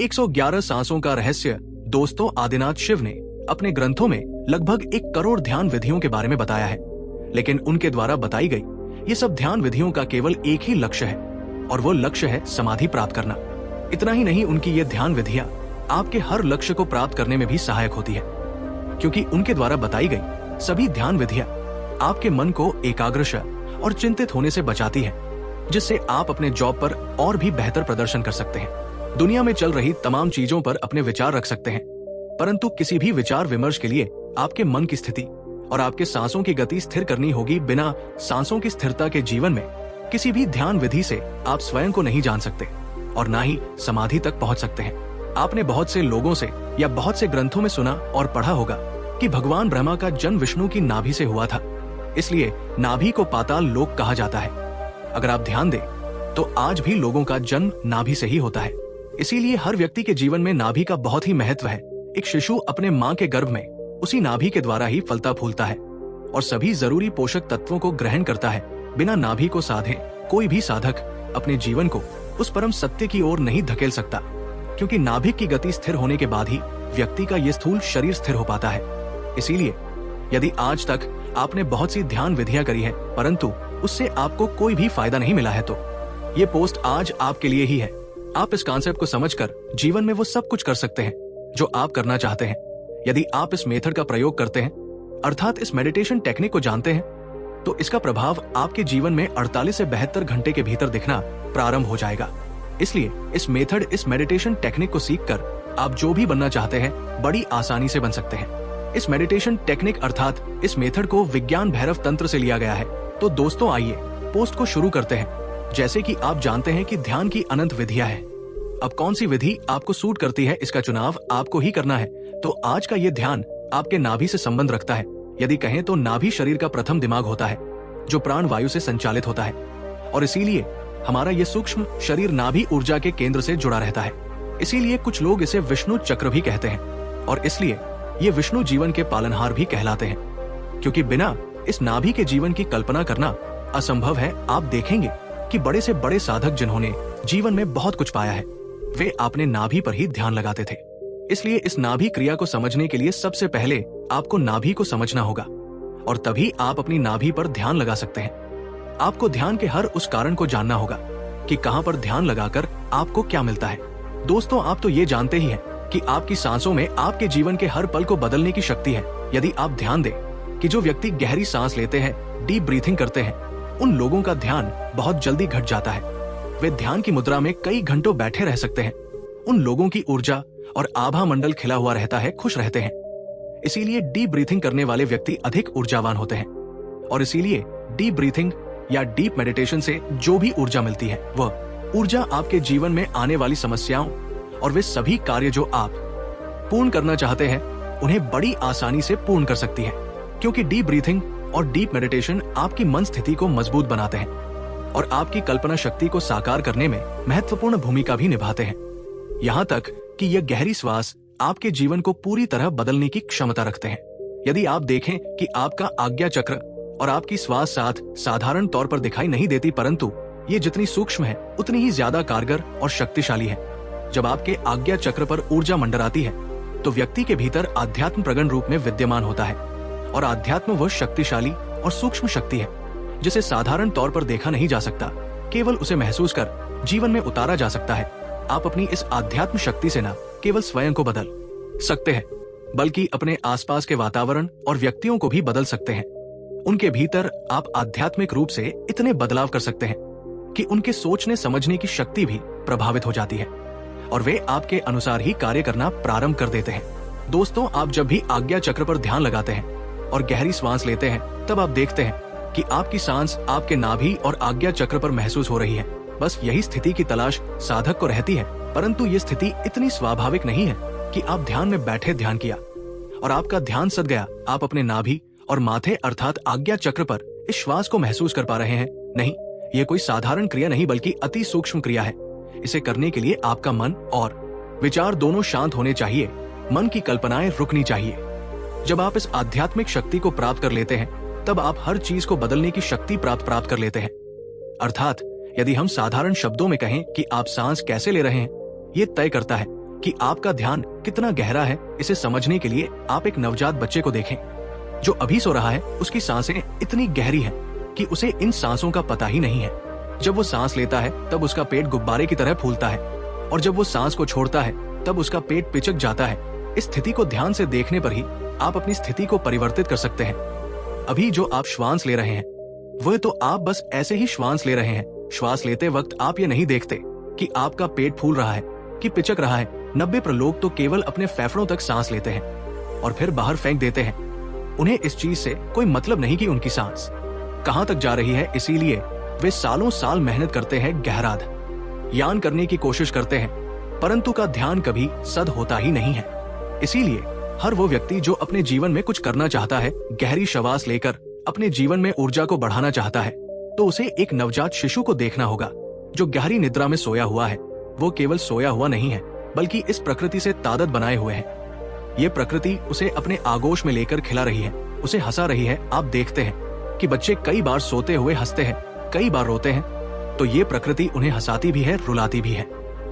111 सांसों का रहस्य। दोस्तों, आदिनाथ शिव ने अपने ग्रंथों में लगभग 1 करोड़ ध्यान विधियों के बारे में बताया है, लेकिन उनके द्वारा बताई गई ये सब ध्यान विधियों का केवल एक ही लक्ष्य है, और वो लक्ष्य है समाधि प्राप्त करना। इतना ही नहीं, उनकी ये ध्यान विधियां आपके हर लक्ष्य को प्राप्त करने में भी सहायक होती है, क्योंकि उनके द्वारा बताई गई सभी ध्यान विधियां आपके मन को एकाग्र और चिंतित होने से बचाती है, जिससे आप अपने जॉब पर और भी बेहतर प्रदर्शन कर सकते हैं। दुनिया में चल रही तमाम चीजों पर अपने विचार रख सकते हैं, परंतु किसी भी विचार विमर्श के लिए आपके मन की स्थिति और आपके सांसों की गति स्थिर करनी होगी। बिना सांसों की स्थिरता के जीवन में किसी भी ध्यान विधि से आप स्वयं को नहीं जान सकते और ना ही समाधि तक पहुंच सकते हैं। आपने बहुत से लोगों से या बहुत से ग्रंथों में सुना और पढ़ा होगा कि भगवान ब्रह्मा का जन्म विष्णु की नाभि से हुआ था, इसलिए नाभि को पाताल लोक कहा जाता है। अगर आप ध्यान दें तो आज भी लोगों का जन्म नाभि से ही होता है। इसीलिए हर व्यक्ति के जीवन में नाभि का बहुत ही महत्व है। एक शिशु अपने माँ के गर्भ में उसी नाभि के द्वारा ही फलता फूलता है और सभी जरूरी पोषक तत्वों को ग्रहण करता है। बिना नाभि को साधे कोई भी साधक अपने जीवन को उस परम सत्य की ओर नहीं धकेल सकता, क्योंकि नाभि की गति स्थिर होने के बाद ही व्यक्ति का ये स्थूल शरीर स्थिर हो पाता है। इसीलिए यदि आज तक आपने बहुत सी ध्यान विधियां करी है, परंतु उससे आपको कोई भी फायदा नहीं मिला है, तो ये पोस्ट आज आपके लिए ही है। आप इस कॉन्सेप्ट को समझकर जीवन में वो सब कुछ कर सकते हैं जो आप करना चाहते हैं। यदि आप इस मेथड का प्रयोग करते हैं, अर्थात इस मेडिटेशन टेक्निक को जानते हैं, तो इसका प्रभाव आपके जीवन में 48 से 72 घंटे के भीतर दिखना प्रारंभ हो जाएगा। इसलिए इस मेडिटेशन टेक्निक को सीखकर आप जो भी बनना चाहते हैं बड़ी आसानी से बन सकते हैं। इस मेडिटेशन टेक्निक अर्थात इस मेथड को विज्ञान भैरव तंत्र से लिया गया है। तो दोस्तों, आइए पोस्ट को शुरू करते हैं। जैसे कि आप जानते हैं कि ध्यान की अनंत विधियां हैं। अब कौन सी विधि आपको सूट करती है, इसका चुनाव आपको ही करना है। तो आज का ये ध्यान आपके नाभि से संबंध रखता है। यदि कहें तो नाभि शरीर का प्रथम दिमाग होता है जो प्राण वायु से संचालित होता है, और इसीलिए हमारा ये सूक्ष्म शरीर नाभि ऊर्जा के केंद्र से जुड़ा रहता है। इसीलिए कुछ लोग इसे विष्णु चक्र भी कहते हैं, और इसलिए ये विष्णु जीवन के पालनहार भी कहलाते हैं, क्योंकि बिना इस नाभि के जीवन की कल्पना करना असंभव है। आप देखेंगे कि बड़े से बड़े साधक जिन्होंने जीवन में बहुत कुछ पाया है, वे अपने नाभि पर ही ध्यान लगाते थे। इसलिए इस नाभि क्रिया को समझने के लिए सबसे पहले आपको नाभि को समझना होगा, और तभी आप अपनी नाभि पर ध्यान लगा सकते हैं। आपको ध्यान के हर उस कारण को जानना होगा कि कहां पर ध्यान लगाकर आपको क्या मिलता है। दोस्तों, आप तो ये जानते ही हैं कि आपकी सांसों में आपके जीवन के हर पल को बदलने की शक्ति है। यदि आप ध्यान दें कि जो व्यक्ति गहरी सांस लेते हैं, डीप ब्रीथिंग करते हैं, उन लोगों का ध्यान बहुत जल्दी घट जाता है। वे ध्यान की मुद्रा में कई घंटों बैठे रह सकते हैं। उन लोगों की ऊर्जा और आभा मंडल खिला हुआ रहता है, खुश रहते हैं। इसीलिए डीप ब्रीथिंग करने वाले व्यक्ति अधिक ऊर्जावान होते हैं, और इसीलिए डीप ब्रीथिंग या डीप मेडिटेशन से जो भी ऊर्जा मिलती है, वह ऊर्जा आपके जीवन में आने वाली समस्याओं और वे सभी कार्य जो आप पूर्ण करना चाहते हैं, उन्हें बड़ी आसानी से पूर्ण कर सकती है। क्योंकि डीप ब्रीथिंग और डीप मेडिटेशन आपकी मन स्थिति को मजबूत बनाते हैं और आपकी कल्पना शक्ति को साकार करने में महत्वपूर्ण भूमिका भी निभाते हैं। यहाँ तक कि यह गहरी श्वास आपके जीवन को पूरी तरह बदलने की क्षमता रखते हैं। यदि आप देखें कि आपका आज्ञा चक्र और आपकी श्वास साथ साधारण तौर पर दिखाई नहीं देती, परंतु ये जितनी सूक्ष्म है उतनी ही ज्यादा कारगर और शक्तिशाली है। जब आपके आज्ञा चक्र पर ऊर्जा मंडराती है तो व्यक्ति के भीतर आध्यात्म प्रगण रूप में विद्यमान होता है, और आध्यात्म वह शक्तिशाली और सूक्ष्म शक्ति है जिसे साधारण तौर पर देखा नहीं जा सकता, केवल उसे महसूस कर जीवन में उतारा जा सकता है। आप अपनी इस आध्यात्म शक्ति से न केवल स्वयं को बदल सकते हैं, बल्कि अपने आसपास के वातावरण और व्यक्तियों को भी बदल सकते हैं। उनके भीतर आप आध्यात्मिक रूप से इतने बदलाव कर सकते हैं कि उनके सोचने समझने की शक्ति भी प्रभावित हो जाती है और वे आपके अनुसार ही कार्य करना प्रारंभ कर देते हैं। दोस्तों, आप जब भी आज्ञा चक्र पर ध्यान लगाते हैं और गहरी सांस लेते हैं, तब आप देखते हैं कि आपकी सांस आपके नाभि और आज्ञा चक्र पर महसूस हो रही है। बस यही स्थिति की तलाश साधक को रहती है, परंतु ये स्थिति इतनी स्वाभाविक नहीं है कि आप ध्यान में बैठे ध्यान किया और आपका ध्यान सद गया। आप अपने नाभि और माथे अर्थात आज्ञा चक्र पर इस श्वास को महसूस कर पा रहे हैं। नहीं, ये कोई साधारण क्रिया नहीं बल्कि अति सूक्ष्म क्रिया है। इसे करने के लिए आपका मन और विचार दोनों शांत होने चाहिए, मन की कल्पनाएं रुकनी चाहिए। जब आप इस आध्यात्मिक शक्ति को प्राप्त कर लेते हैं, तब आप हर चीज को बदलने की शक्ति प्राप्त कर लेते हैं। अर्थात यदि हम साधारण शब्दों में कहें कि आप सांस कैसे ले रहे हैं, ये तय करता है कि आपका ध्यान कितना गहरा है, इसे समझने के लिए आप एक नवजात बच्चे को देखें जो अभी सो रहा है। उसकी सांसें इतनी गहरी हैं कि उसे इन सांसों का पता ही नहीं है। जब वो सांस लेता है तब उसका पेट गुब्बारे की तरह फूलता है, और जब वो सांस को छोड़ता है तब उसका पेट पिचक जाता है। इस स्थिति को ध्यान से देखने पर ही आप अपनी स्थिति को परिवर्तित कर सकते हैं। अभी जो आप श्वास ले रहे हैं वह तो आप बस ऐसे ही श्वास ले रहे हैं। श्वास लेते वक्त आप ये नहीं देखते कि आपका पेट फूल रहा है, कि पिचक रहा है। 90% लोग तो केवल अपने फेफड़ों तक सांस लेते हैं और फिर बाहर फेंक देते हैं। उन्हें इस चीज से कोई मतलब नहीं कि उनकी सांस कहां तक जा रही है, इसीलिए वे सालों साल मेहनत करते हैं, गहरा यान करने की कोशिश करते हैं, परंतु का ध्यान कभी सद होता ही नहीं है। इसीलिए हर वो व्यक्ति जो अपने जीवन में कुछ करना चाहता है, गहरी श्वास लेकर अपने जीवन में ऊर्जा को बढ़ाना चाहता है, तो उसे एक नवजात शिशु को देखना होगा जो गहरी निद्रा में सोया हुआ है। वो केवल सोया हुआ नहीं है, बल्कि इस प्रकृति से तादाद बनाए हुए है। ये प्रकृति उसे अपने आगोश में लेकर खिला रही है, उसे हंसा रही है। आप देखते हैं कि बच्चे कई बार सोते हुए हंसते हैं, कई बार रोते हैं, तो ये प्रकृति उन्हें हंसाती भी है, रुलाती भी है,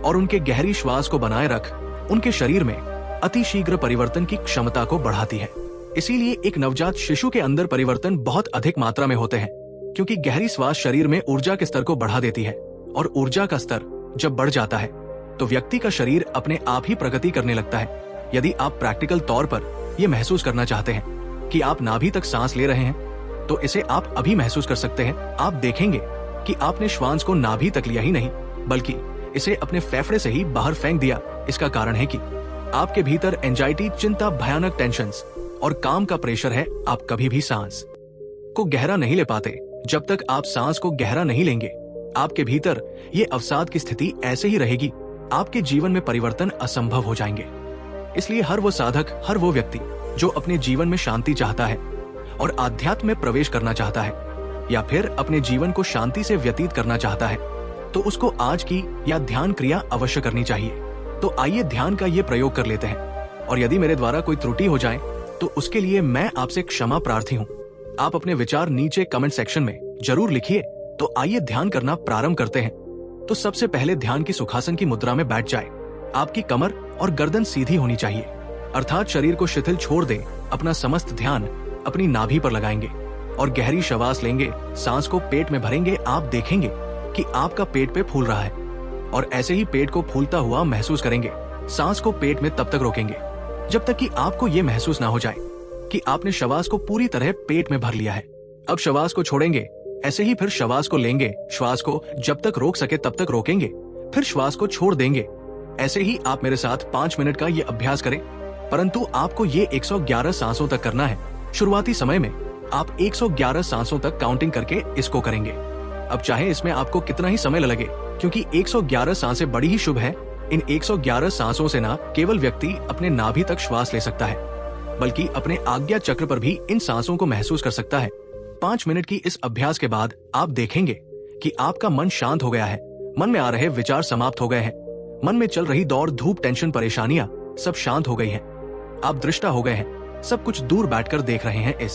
और उनके गहरी श्वास को बनाए रख उनके शरीर में अतिशीघ्र परिवर्तन की क्षमता को बढ़ाती है। इसीलिए एक नवजात शिशु के अंदर परिवर्तन बहुत अधिक मात्रा में होते हैं, क्योंकि गहरी श्वास शरीर में ऊर्जा के स्तर को बढ़ा देती है, और ऊर्जा का स्तर जब बढ़ जाता है तो व्यक्ति का शरीर अपने आप ही प्रगति करने लगता है। यदि आप प्रैक्टिकल तौर पर यह महसूस करना चाहते हैं कि आप नाभि तक सांस ले रहे हैं, तो इसे आप अभी महसूस कर सकते हैं। आप देखेंगे कि आपने श्वास को नाभि तक लिया ही नहीं, बल्कि इसे अपने फेफड़े से ही बाहर फेंक दिया। इसका कारण है कि आपके भीतर एंजाइटी, चिंता, भयानक टेंशन्स और काम का प्रेशर है। आप कभी भी सांस को गहरा नहीं ले पाते। जब तक आप सांस को गहरा नहीं लेंगे, आपके भीतर ये अवसाद की स्थिति ऐसे ही रहेगी। आपके जीवन में परिवर्तन असंभव हो जाएंगे। इसलिए हर वो साधक, हर वो व्यक्ति जो अपने जीवन में शांति चाहता है और आध्यात्म में प्रवेश करना चाहता है, या फिर अपने जीवन को शांति से व्यतीत करना चाहता है, तो उसको आज की या ध्यान क्रिया अवश्य करनी चाहिए। तो आइए ध्यान का ये प्रयोग कर लेते हैं, और यदि मेरे द्वारा कोई त्रुटि हो जाए तो उसके लिए मैं आपसे क्षमा प्रार्थी हूँ। आप अपने विचार नीचे कमेंट सेक्शन में जरूर लिखिए। तो आइए ध्यान करना प्रारंभ करते हैं। तो सबसे पहले ध्यान की सुखासन की मुद्रा में बैठ जाए। आपकी कमर और गर्दन सीधी होनी चाहिए, अर्थात शरीर को शिथिल छोड़ दे। अपना समस्त ध्यान अपनी नाभि पर लगाएंगे और गहरी श्वास लेंगे। सांस को पेट में भरेंगे। आप देखेंगे कि आपका पेट पे फूल रहा है, और ऐसे ही पेट को फूलता हुआ महसूस करेंगे। सांस को पेट में तब तक रोकेंगे जब तक कि आपको ये महसूस ना हो जाए कि आपने श्वास को पूरी तरह पेट में भर लिया है। अब श्वास को छोड़ेंगे, ऐसे ही फिर श्वास को लेंगे। श्वास को जब तक रोक सके तब तक रोकेंगे, फिर श्वास को छोड़ देंगे। ऐसे ही आप मेरे साथ 5 मिनट का ये अभ्यास करें, परंतु आपको ये 111 सांसों तक करना है। शुरुआती समय में आप 111 सांसों तक काउंटिंग करके इसको करेंगे। अब चाहे इसमें आपको कितना ही समय लगे, क्योंकि 111 सांसें बड़ी ही शुभ है। इन 111 सांसों से न केवल व्यक्ति अपने नाभि तक श्वास ले सकता है, बल्कि अपने आज्ञा चक्र पर भी इन सांसों को महसूस कर सकता है। 5 मिनट की इस अभ्यास के बाद आप देखेंगे कि आपका मन शांत हो गया है। मन में आ रहे विचार समाप्त हो गए हैं। मन में चल रही दौड़ धूप, टेंशन, परेशानियां सब शांत हो गई हैं। आप दृष्टा हो गए हैं। सब कुछ दूर बैठकर देख रहे हैं। इस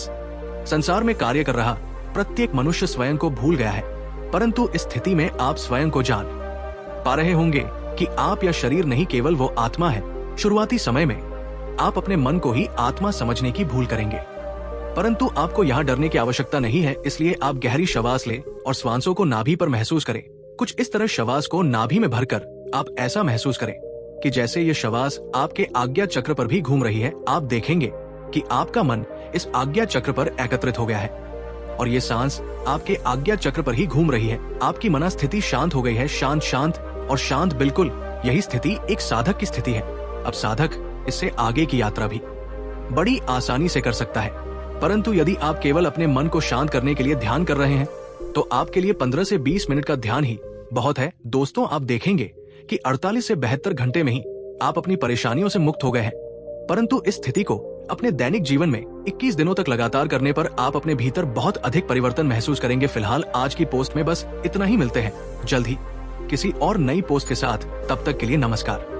संसार में कार्य कर रहा प्रत्येक मनुष्य स्वयं को भूल गया है, परंतु इस स्थिति में आप स्वयं को जान पा रहे होंगे कि आप या शरीर नहीं, केवल वो आत्मा है। शुरुआती समय में आप अपने मन को ही आत्मा समझने की भूल करेंगे, परंतु आपको यहाँ डरने की आवश्यकता नहीं है। इसलिए आप गहरी श्वास लें और श्वासों को नाभि पर महसूस करें। कुछ इस तरह श्वास को नाभि में भरकर आप ऐसा महसूस करें कि जैसे ये श्वास आपके आज्ञा चक्र पर भी घूम रही है। आप देखेंगे कि आपका मन इस आज्ञा चक्र पर एकत्रित हो गया है, और ये सांस आपके आज्ञा चक्र पर ही घूम रही है। आपकी मनस्थिति शांत हो गई है। शांत, शांत और शांत। बिल्कुल यही स्थिति एक साधक की स्थिति है। अब साधक इससे आगे की यात्रा भी बड़ी आसानी से कर सकता है। परंतु यदि आप केवल अपने मन को शांत करने के लिए ध्यान कर रहे हैं, तो आपके लिए 15 से 20 मिनट का ध्यान ही बहुत है। दोस्तों, आप देखेंगे कि 48 से 72 घंटे में ही आप अपनी परेशानियों से मुक्त हो गए हैं। परंतु इस स्थिति को अपने दैनिक जीवन में 21 दिनों तक लगातार करने पर आप अपने भीतर बहुत अधिक परिवर्तन महसूस करेंगे। फिलहाल आज की पोस्ट में बस इतना ही। मिलते हैं जल्द ही किसी और नई पोस्ट के साथ। तब तक के लिए नमस्कार।